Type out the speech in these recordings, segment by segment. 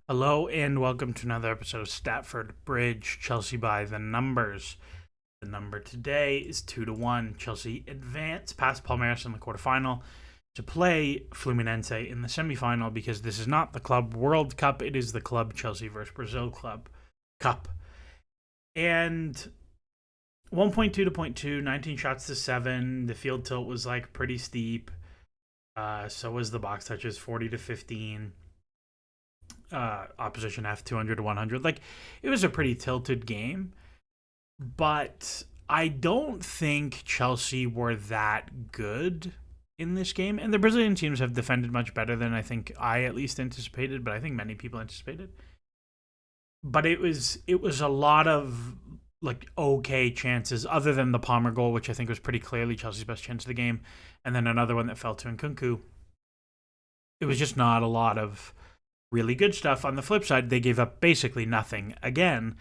Hello and welcome to another episode of Statford Bridge, Chelsea by the numbers. The number today is 2-1. Chelsea advance past Palmeiras in the quarterfinal to play Fluminense in the semifinal because this is not the Club World Cup, it is the Club Chelsea versus Brazil Club Cup. And 1.2 to 0.2, 19 shots to 7. The field tilt was like pretty steep. So was the box touches, 40 to 15. Opposition F 200 to 100. Like, it was a pretty tilted game, but I don't think Chelsea were that good in this game. And the Brazilian teams have defended much better than I think I at least anticipated, but I think many people anticipated. But it was a lot of like okay chances, other than the Palmer goal, which I think was pretty clearly Chelsea's best chance of the game, and then another one that fell to Nkunku. It was just not a lot of really good stuff. On the flip side, they gave up basically nothing again,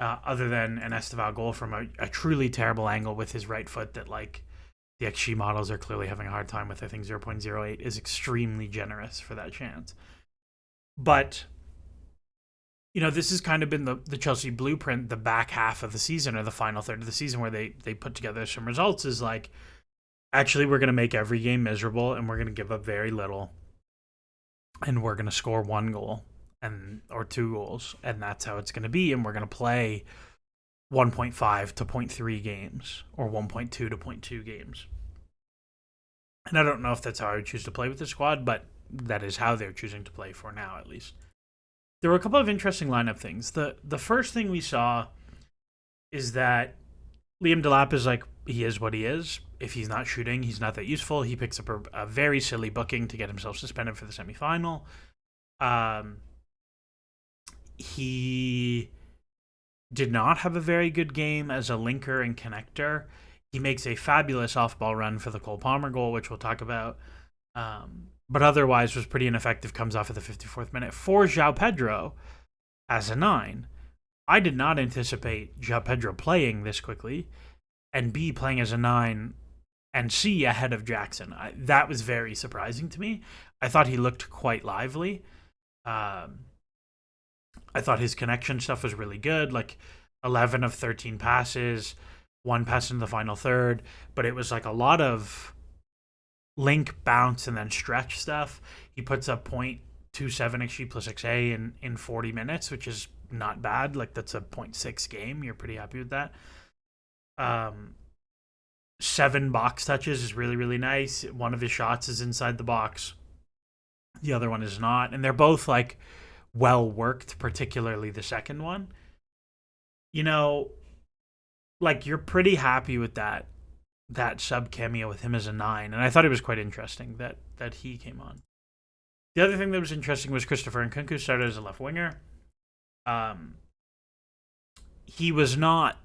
other than an Esteval goal from a truly terrible angle with his right foot that, like, the XG models are clearly having a hard time with. I think 0.08 is extremely generous for that chance. But, you know, this has kind of been the Chelsea blueprint the back half of the season, or the final third of the season, where they put together some results, is like, actually, we're going to make every game miserable and we're going to give up very little. And we're going to score one goal or two goals, and that's how it's going to be. And we're going to play 1.5 to 0.3 games, or 1.2 to 0.2 games. And I don't know if that's how I would choose to play with the squad, but that is how they're choosing to play for now, at least. There were a couple of interesting lineup things. The first thing we saw is that Liam Delap is like, he is what he is. If he's not shooting, he's not that useful. He picks up a very silly booking to get himself suspended for the semifinal. He did not have a very good game as a linker and connector. He makes a fabulous off-ball run for the Cole Palmer goal, which we'll talk about. But otherwise was pretty ineffective, comes off at the 54th minute. For João Pedro, as a 9, I did not anticipate João Pedro playing this quickly, and B, playing as a 9, and C, ahead of Jackson. That was very surprising to me. I thought he looked quite lively. I thought his connection stuff was really good, like 11 of 13 passes, one pass in the final third, but it was like a lot of link, bounce, and then stretch stuff. He puts up 0.27 XG plus XA in 40 minutes, which is not bad. Like, that's a 0.6 game. You're pretty happy with that. 7 box touches is really, really nice. One of his shots is inside the box. The other one is not. And they're both, like, well worked, particularly the second one. You know, like, you're pretty happy with that sub cameo with him as a 9. And I thought it was quite interesting that he came on. The other thing that was interesting was Christopher Nkunku started as a left winger. He was not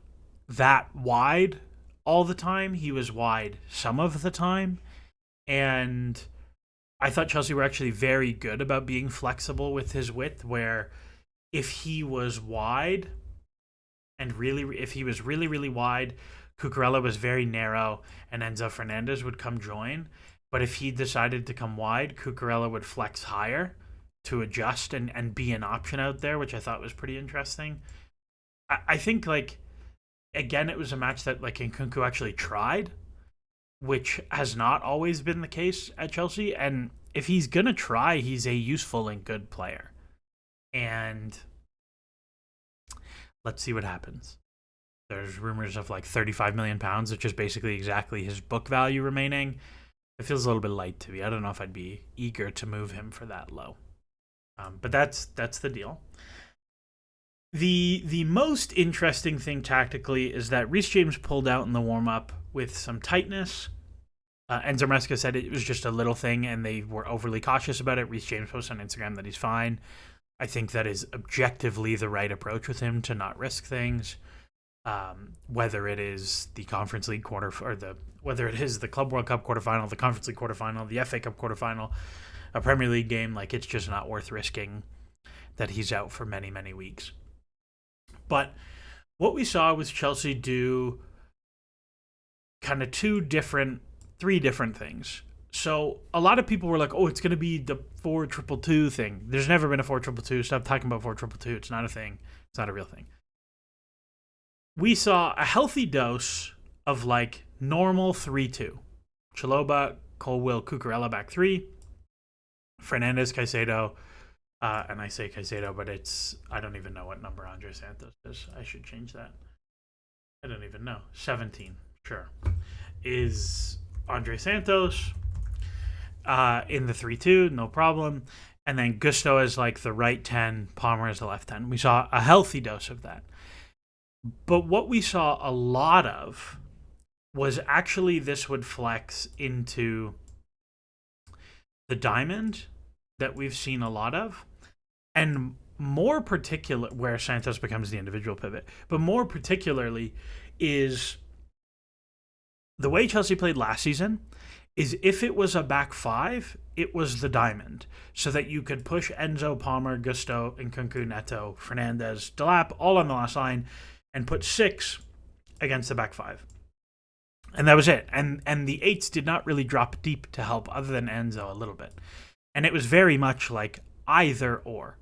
that wide all the time. He was wide some of the time. And I thought Chelsea were actually very good about being flexible with his width, where if he was wide, and if he was really, really wide, Cucurella was very narrow, and Enzo Fernandez would come join. But if he decided to come wide, Cucurella would flex higher to adjust and be an option out there, which I thought was pretty interesting. I think, like, again, it was a match that, like, Nkunku actually tried, which has not always been the case at Chelsea. And if he's going to try, he's a useful and good player. And let's see what happens. There's rumors of like £35 million, which is basically exactly his book value remaining. It feels a little bit light to me. I don't know if I'd be eager to move him for that low. But that's the deal. The most interesting thing tactically is that Reece James pulled out in the warm-up with some tightness. Enzo Maresca said it was just a little thing and they were overly cautious about it. Reece James posted on Instagram that he's fine. I think that is objectively the right approach with him, to not risk things. Whether it is the Conference League whether it is the Club World Cup quarterfinal, the Conference League quarterfinal, the FA Cup quarterfinal, a Premier League game, like, it's just not worth risking that he's out for many, many weeks. But what we saw was Chelsea do kind of three different things. So a lot of people were like, "Oh, it's going to be the 4-2-2 thing." There's never been a 4-2-2. Stop talking about 4-2-2. It's not a thing. It's not a real thing. We saw a healthy dose of like normal 3-2. Chalobah, Colwill, Cucurella back three. Fernandez, Caicedo, and I say Caicedo, but I don't even know what number Andrey Santos is. I should change that. I don't even know. 17, sure. Is Andrey Santos in the 3-2, no problem. And then Gusto is like the right 10, Palmer is the left 10. We saw a healthy dose of that. But what we saw a lot of was actually this would flex into the diamond that we've seen a lot of, and more particular where Santos becomes the individual pivot, but more particularly is the way Chelsea played last season is if it was a back five, it was the diamond, so that you could push Enzo, Palmer, Gusto, and Nkunku, Neto, Fernandez, Delap all on the last line and put 6 against the back five. And that was it. And the 8s did not really drop deep to help other than Enzo a little bit. And it was very much like either or.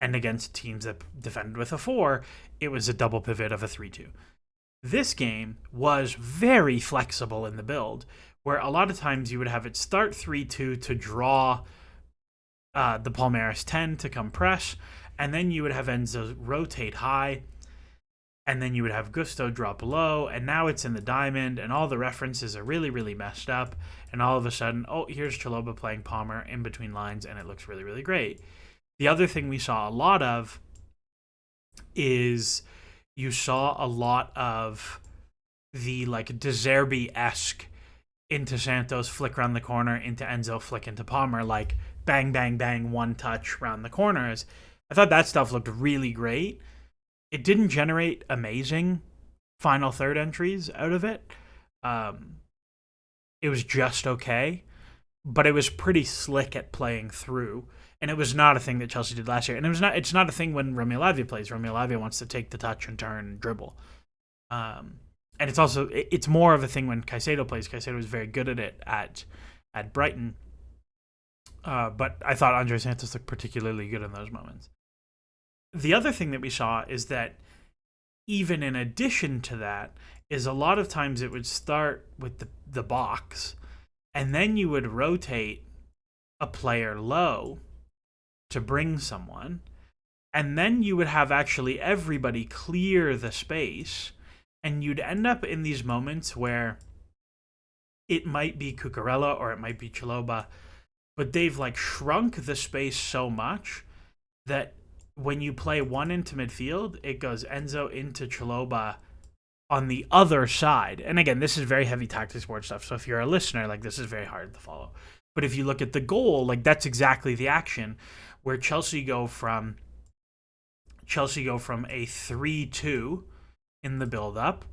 And against teams that defended with a 4, it was a double pivot of a 3-2. This game was very flexible in the build, where a lot of times you would have it start 3-2 to draw the Palmeiras 10 to come press, and then you would have Enzo rotate high, and then you would have Gusto drop low, and now it's in the diamond, and all the references are really, really messed up, and all of a sudden, oh, here's Chalobah playing Palmer in between lines, and it looks really, really great. The other thing we saw a lot of is you saw a lot of the like De Zerbi-esque into Santos, flick around the corner, into Enzo, flick into Palmer, like bang, bang, bang, one touch around the corners. I thought that stuff looked really great. It didn't generate amazing final third entries out of it. It was just okay, but it was pretty slick at playing through. And it was not a thing that Chelsea did last year. And it's not a thing when Romeo Lavia plays. Romeo Lavia wants to take the touch and turn and dribble. And it's more of a thing when Caicedo plays. Caicedo was very good at it at Brighton. But I thought Andrey Santos looked particularly good in those moments. The other thing that we saw is that even in addition to that is a lot of times it would start with the box, and then you would rotate a player low to bring someone, and then you would have actually everybody clear the space, and you'd end up in these moments where it might be Cucurella or it might be Chalobah, but they've like shrunk the space so much that when you play one into midfield, it goes Enzo into Chalobah on the other side. And again, this is very heavy tactics board stuff, so if you're a listener, like this is very hard to follow. But if you look at the goal, like that's exactly the action where Chelsea go from a 3-2 in the build-up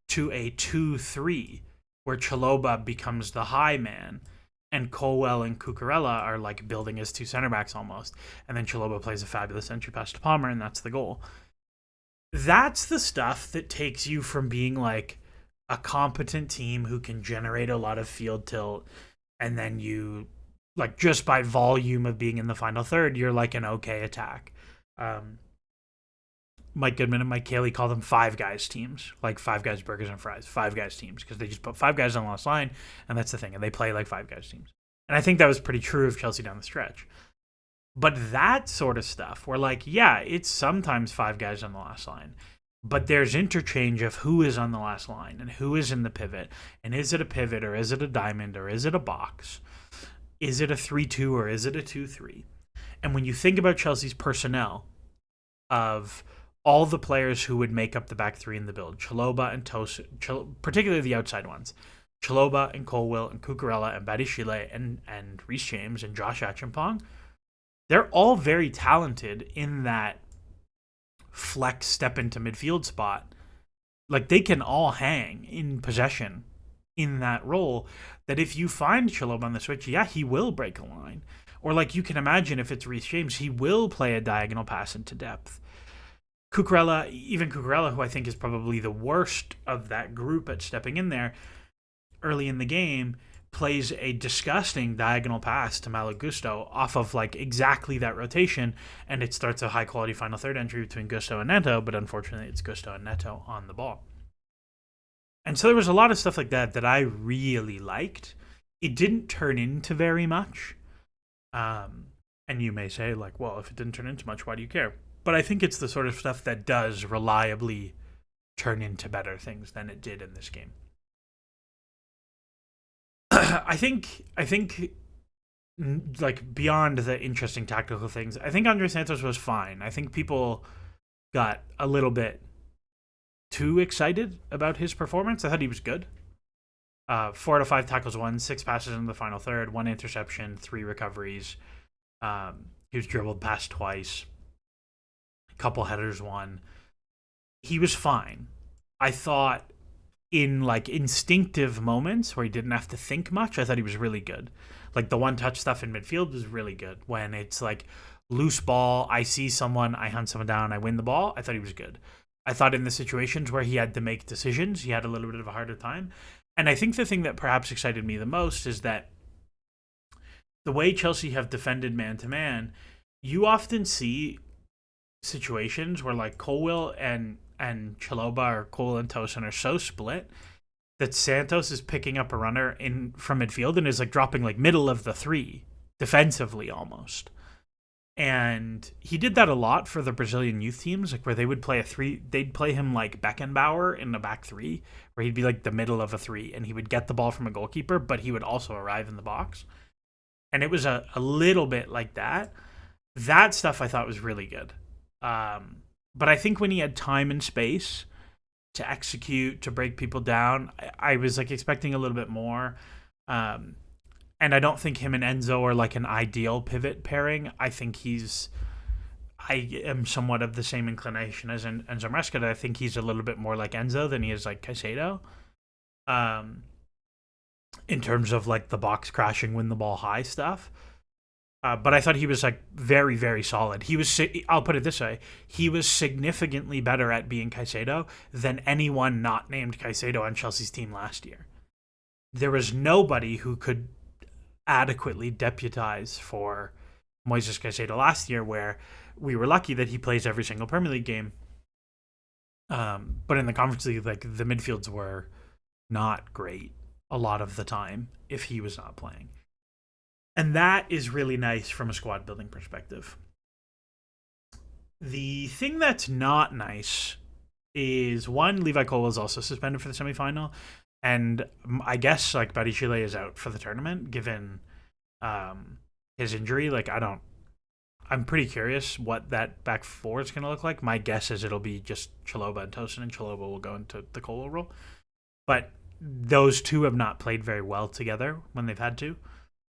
to a 2-3, where Chalobah becomes the high man, and Colwill and Cucurella are like building as two center backs almost. And then Chalobah plays a fabulous entry pass to Palmer, and that's the goal. That's the stuff that takes you from being like a competent team who can generate a lot of field tilt, and then you, like, just by volume of being in the final third, you're like an okay attack. Mike Goodman and Mike Cayley call them five guys teams, like five guys burgers and fries, five guys teams, because they just put five guys on the last line, and that's the thing, and they play like five guys teams. And I think that was pretty true of Chelsea down the stretch. But that sort of stuff, where like, yeah, it's sometimes five guys on the last line, but there's interchange of who is on the last line and who is in the pivot, and is it a pivot, or is it a diamond, or is it a box? Is it a 3-2, or is it a 2-3? And when you think about Chelsea's personnel of all the players who would make up the back three in the build, Chalobah and particularly the outside ones, Chalobah and Colwill and Cucurella and Badiashile and Reece James and Josh Achimpong, they're all very talented in that flex step into midfield spot. Like, they can all hang in possession in that role, that if you find Chalobah on the switch, yeah, he will break a line. Or like you can imagine if it's Reece James, he will play a diagonal pass into depth. Cucurella, who I think is probably the worst of that group at stepping in there early in the game, plays a disgusting diagonal pass to Malo Gusto off of like exactly that rotation, and it starts a high quality final third entry between Gusto and Neto, but unfortunately it's Gusto and Neto on the ball. And so there was a lot of stuff like that that I really liked. It didn't turn into very much. And you may say, like, well, if it didn't turn into much, why do you care? But I think it's the sort of stuff that does reliably turn into better things than it did in this game. I think like beyond the interesting tactical things, I think Andrey Santos was fine. I think people got a little bit too excited about his performance. I thought he was good. 4 out of 5 tackles won, 6 passes in the final third, 1 interception, 3 recoveries. He was dribbled past twice, a couple headers won. He was fine. I thought in like instinctive moments where he didn't have to think much, I thought he was really good. Like the one touch stuff in midfield was really good. When it's like loose ball, I see someone, I hunt someone down, I win the ball, I thought he was good. I thought in the situations where he had to make decisions, he had a little bit of a harder time. And I think the thing that perhaps excited me the most is that the way Chelsea have defended man-to-man, you often see situations where like Colwill and Chalobah or Cole and Tosin are so split that Santos is picking up a runner in from midfield and is like dropping like middle of the 3 defensively almost. And he did that a lot for the Brazilian youth teams, like where they would play a 3, they'd play him like Beckenbauer in the back 3, where he'd be like the middle of a 3 and he would get the ball from a goalkeeper, but he would also arrive in the box. And it was a little bit like that. That stuff I thought was really good. But I think when he had time and space to execute, to break people down, I was like expecting a little bit more. And I don't think him and Enzo are like an ideal pivot pairing. I think I am somewhat of the same inclination as Enzo Maresca. I think he's a little bit more like Enzo than he is like Caicedo. In terms of like the box crashing, win the ball high stuff. But I thought he was like very, very solid. I'll put it this way. He was significantly better at being Caicedo than anyone not named Caicedo on Chelsea's team last year. There was nobody who could adequately deputize for Moises Caicedo last year, where we were lucky that he plays every single Premier League game. But in the Conference League, like the midfields were not great a lot of the time if he was not playing. And that is really nice from a squad building perspective. The thing that's not nice is, one, Levi Colwill is also suspended for the semifinal. And I guess like Badiashile is out for the tournament, given his injury. Like I'm pretty curious what that back 4 is going to look like. My guess is it'll be just Chalobah and Tosin, and Chalobah will go into the Colwill role. But those two have not played very well together when they've had to.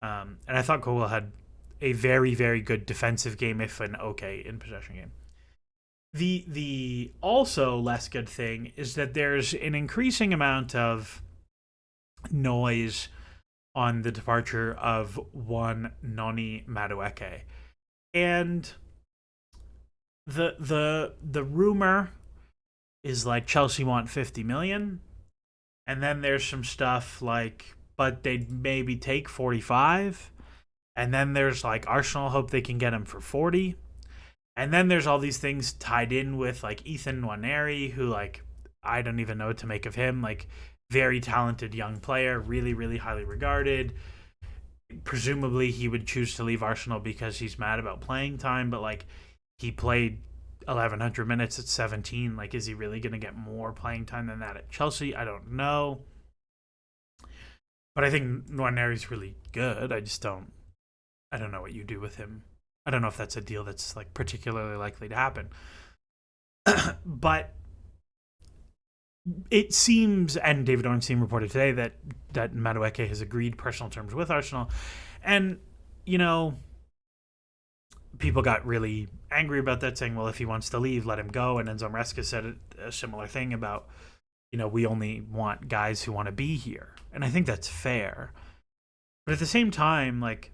And I thought Colwill had a very, very good defensive game, if an okay in possession game. The also less good thing is that there's an increasing amount of noise on the departure of one Noni Madueke. And the rumor is like Chelsea want 50 million. And then there's some stuff like, but they'd maybe take 45. And then there's like Arsenal hope they can get him for 40. And then there's all these things tied in with like Ethan Nwaneri, who like I don't even know what to make of him. Like very talented young player, really, really highly regarded. Presumably he would choose to leave Arsenal because he's mad about playing time, but like he played 1,100 minutes at 17. Like, is he really going to get more playing time than that at Chelsea? I don't know. But I think Nwaneri's really good. I don't know what you do with him. I don't know if that's a deal that's like particularly likely to happen. But it seems, and David Ornstein reported today, that Madueke has agreed personal terms with Arsenal. And, you know, people got really angry about that, saying, well, if he wants to leave, let him go. And Enzo Maresca said a similar thing about, you know, we only want guys who want to be here. And I think that's fair. But at the same time, like,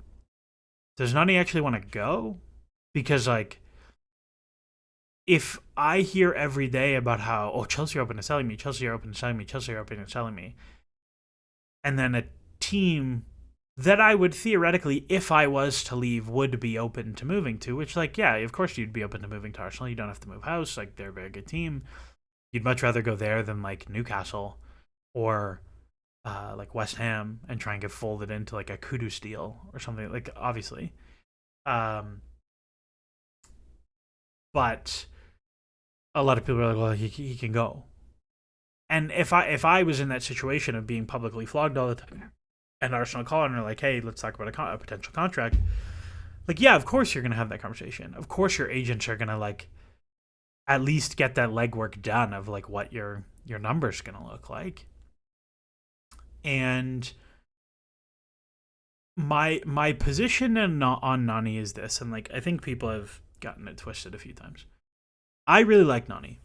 does Nani actually want to go? Because, like, if I hear every day about how, oh, Chelsea are open to selling me, Chelsea are open to selling me, Chelsea are open to selling me, and then a team that I would theoretically, if I was to leave, would be open to moving to, which, like, yeah, of course you'd be open to moving to Arsenal. You don't have to move house. Like, they're a very good team. You'd much rather go there than, like, Newcastle or, like, West Ham and try and get folded into, like, a Kudus deal or something, like, obviously. But a lot of people are like, well, he can go. And if I was in that situation of being publicly flogged all the time, and Arsenal call and are like, hey, let's talk about a potential contract. Like, yeah, of course you're going to have that conversation. Of course your agents are going to, like, at least get that legwork done of, like, what your number's going to look like. And my position on Noni is this, and, like, I think people have gotten it twisted a few times. I really like Noni.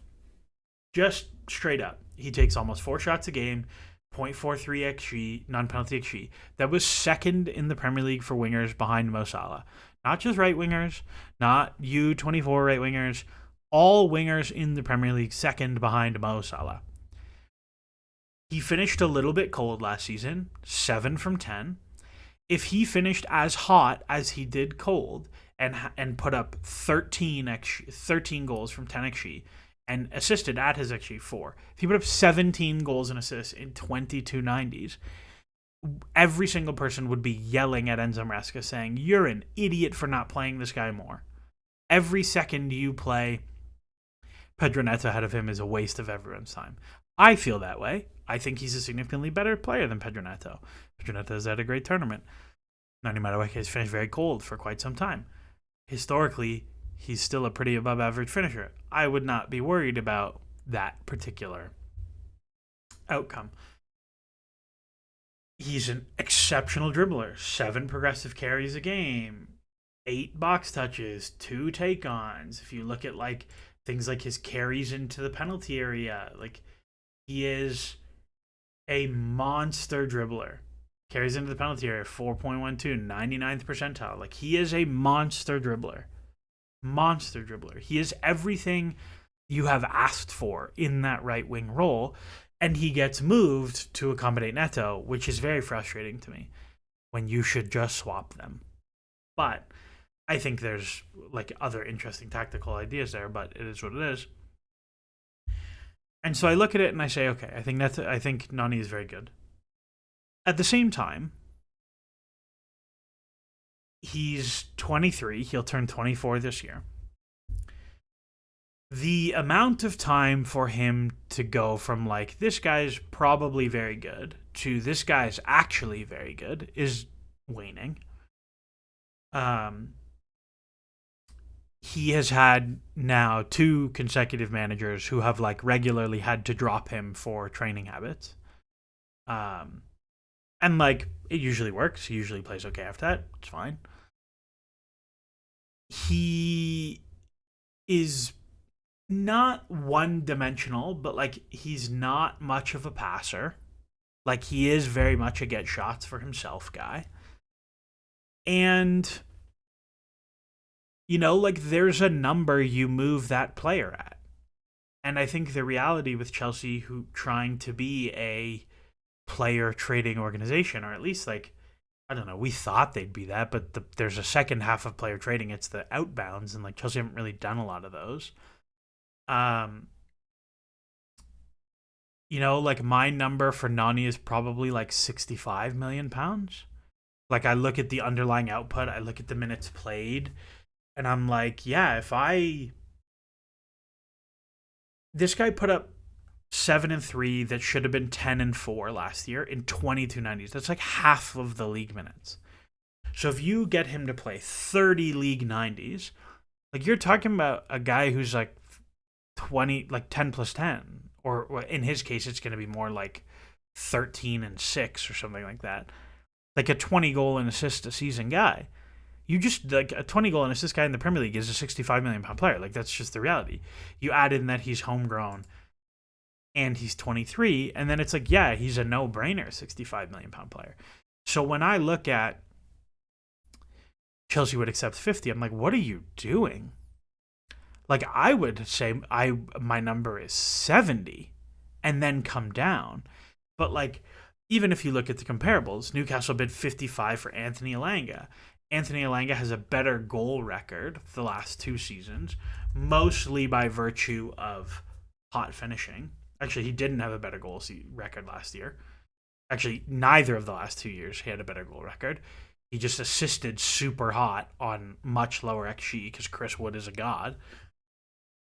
Just straight up. He takes almost 4 shots a game, 0.43 XG, non-penalty XG. That was second in the Premier League for wingers behind Mo Salah. Not just right wingers, not U24 right wingers, all wingers in the Premier League second behind Mo Salah. He finished a little bit cold last season, 7 from 10. If he finished as hot as he did cold and put up 13 goals from 10 XG, and assisted at his XG 4. If he put up 17 goals and assists in 22 90s, every single person would be yelling at Enzo Maresca saying, you're an idiot for not playing this guy more. Every second you play Pedro Neto ahead of him is a waste of everyone's time. I feel that way. I think he's a significantly better player than Pedro Neto. Pedro Neto has had a great tournament. Noni Madueke has finished very cold for quite some time. Historically, he's still a pretty above average finisher. I would not be worried about that particular outcome. He's an exceptional dribbler. 7 progressive carries a game, 8 box touches, 2 take-ons. If you look at, like, things like his carries into the penalty area, like, he is a monster dribbler. Carries into the penalty area, 4.12, 99th percentile. Like, he is a monster dribbler. Monster dribbler. He is everything you have asked for in that right wing role, and he gets moved to accommodate Neto, which is very frustrating to me when you should just swap them. But I think there's, like, other interesting tactical ideas there, but it is what it is. And so I look at it and I say, okay, I think Noni is very good. At the same time, he's 23. He'll turn 24 this year. The amount of time for him to go from, like, this guy's probably very good to this guy's actually very good is waning. He has had now 2 consecutive managers who have, like, regularly had to drop him for training habits. And, like, it usually works. He usually plays okay after that. It's fine. He is not one-dimensional, but, like, he's not much of a passer. Like, he is very much a get shots for himself guy. And, you know, like, there's a number you move that player at. And I think the reality with Chelsea, who trying to be a player trading organization, or at least, like, I don't know, we thought they'd be that, but there's a second half of player trading. It's the outbounds, and, like, Chelsea haven't really done a lot of those. You know, like, my number for Noni is probably, like, £65 million. Like, I look at the underlying output, I look at the minutes played, and I'm like, yeah, this guy put up 7-3 that should have been 10-4 last year in 22 90s. That's like half of the league minutes. So if you get him to play 30 league 90s, like, you're talking about a guy who's like 20, like 10 plus 10, or in his case, it's going to be more like 13 and 6 or something like that. Like a 20 goal and assist a season guy. You just, like, a 20 goal and assist guy in the Premier League is a £65 million player. Like, that's just the reality. You add in that he's homegrown and he's 23, and then it's like, yeah, he's a no-brainer £65 million player. So when I look at Chelsea would accept 50, I'm like, what are you doing? Like, I would say my number is 70 and then come down. But, like, even if you look at the comparables, Newcastle bid 55 for Anthony Elanga. Anthony Elanga has a better goal record the last 2 seasons, mostly by virtue of hot finishing. Actually, he didn't have a better goal record last year. Actually, neither of the last 2 years he had a better goal record. He just assisted super hot on much lower XG because Chris Wood is a god.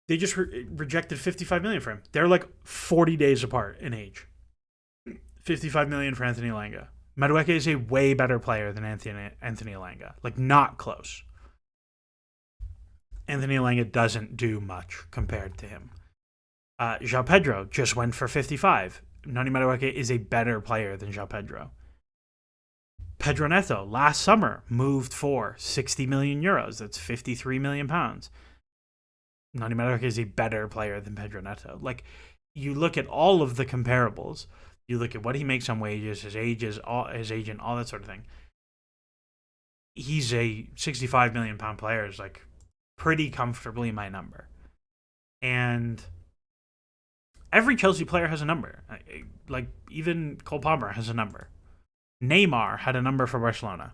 They just rejected $55 million for him. They're like 40 days apart in age. $55 million for Anthony Elanga. Madueke is a way better player than Anthony Elanga. Like, not close. Anthony Elanga doesn't do much compared to him. João Pedro just went for 55. Noni Madueke is a better player than João Pedro. Pedro Neto last summer moved for 60 million euros. That's 53 million pounds. Noni Madueke is a better player than Pedro Neto. Like, you look at all of the comparables, you look at what he makes on wages, his agent, all that sort of thing. He's a 65 million pound player, is like pretty comfortably my number. And every Chelsea player has a number. Like, even Cole Palmer has a number. Neymar had a number for Barcelona.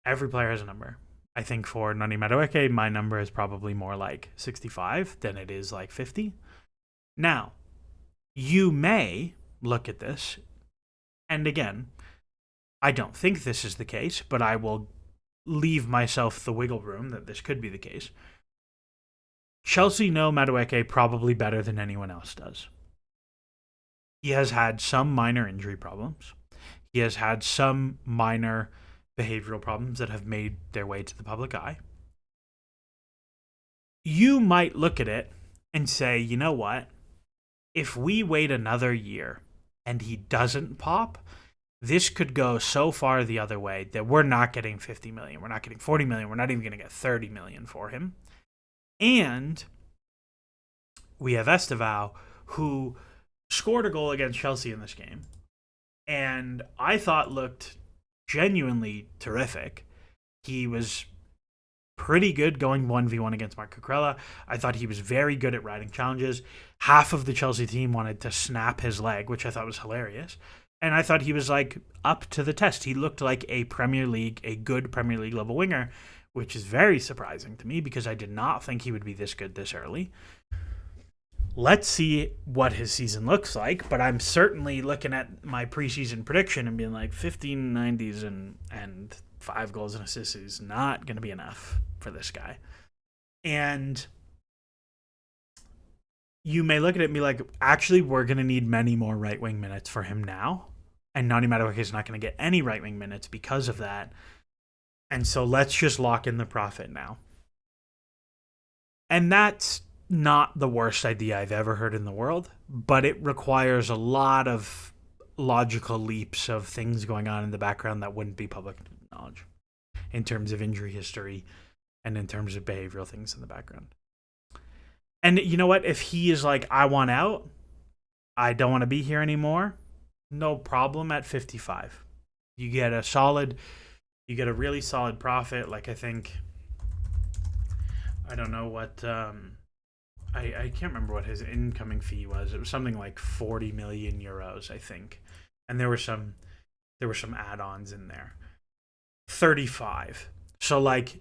Every player has a number. I think for Noni Madueke, my number is probably more like 65 than it is like 50. Now, you may look at this, and again, I don't think this is the case, but I will leave myself the wiggle room that this could be the case. Chelsea know Madueke probably better than anyone else does. He has had some minor injury problems. He has had some minor behavioral problems that have made their way to the public eye. You might look at it and say, you know what? If we wait another year and he doesn't pop, this could go so far the other way that we're not getting 50 million. We're not getting 40 million. We're not even going to get 30 million for him. And we have Esteval, who scored a goal against Chelsea in this game, and I thought looked genuinely terrific. He was pretty good going 1v1 against Marc Cucurella. I thought he was very good at riding challenges. Half of the Chelsea team wanted to snap his leg, which I thought was hilarious. And I thought he was like up to the test. He looked like a good Premier League level winger, which is very surprising to me because I did not think he would be this good this early. Let's see what his season looks like, but I'm certainly looking at my preseason prediction and being like 15 90s and 5 goals and assists is not going to be enough for this guy. And you may look at it and be like, actually, we're going to need many more right-wing minutes for him now, and Noni Madueke is not going to get any right-wing minutes because of that. And so let's just lock in the profit now. And that's not the worst idea I've ever heard in the world, but it requires a lot of logical leaps of things going on in the background that wouldn't be public knowledge in terms of injury history and in terms of behavioral things in the background. And you know what? If he is like, I want out, I don't want to be here anymore, no problem at 55. You get a really solid profit. Like, I think, I don't know what, I can't remember what his incoming fee was. It was something like 40 million euros, I think. And there were some add-ons in there. 35. So like,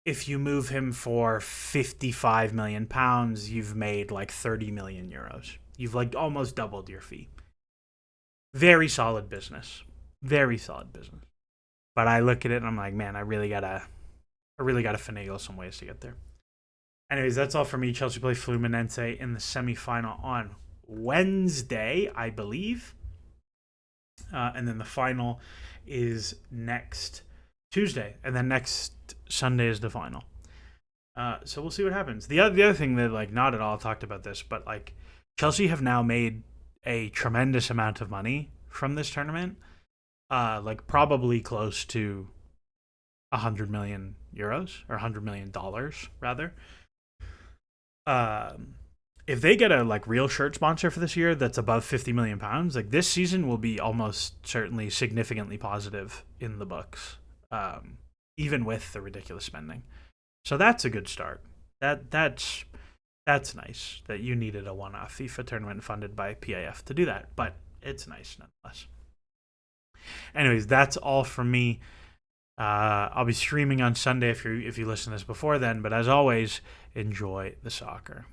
if you move him for 55 million pounds, you've made like 30 million euros. You've like almost doubled your fee. Very solid business. Very solid business. But I look at it and I'm like, man, I really gotta finagle some ways to get there. Anyways, that's all for me. Chelsea play Fluminense in the semifinal on Wednesday, I believe. And then the final is next Tuesday. And then next Sunday is the final. So we'll see what happens. The other thing that, like, not at all talked about this, but, like, Chelsea have now made a tremendous amount of money from this tournament. Like, probably close to 100 million euros, or $100 million, rather. If they get a like real shirt sponsor for this year that's above 50 million pounds, like this season will be almost certainly significantly positive in the books, even with the ridiculous spending. So that's a good start. That's nice that you needed a one-off FIFA tournament funded by PAF to do that. But it's nice nonetheless. Anyways, that's all from me. I'll be streaming on Sunday if you listen to this before then. But as always, enjoy the soccer.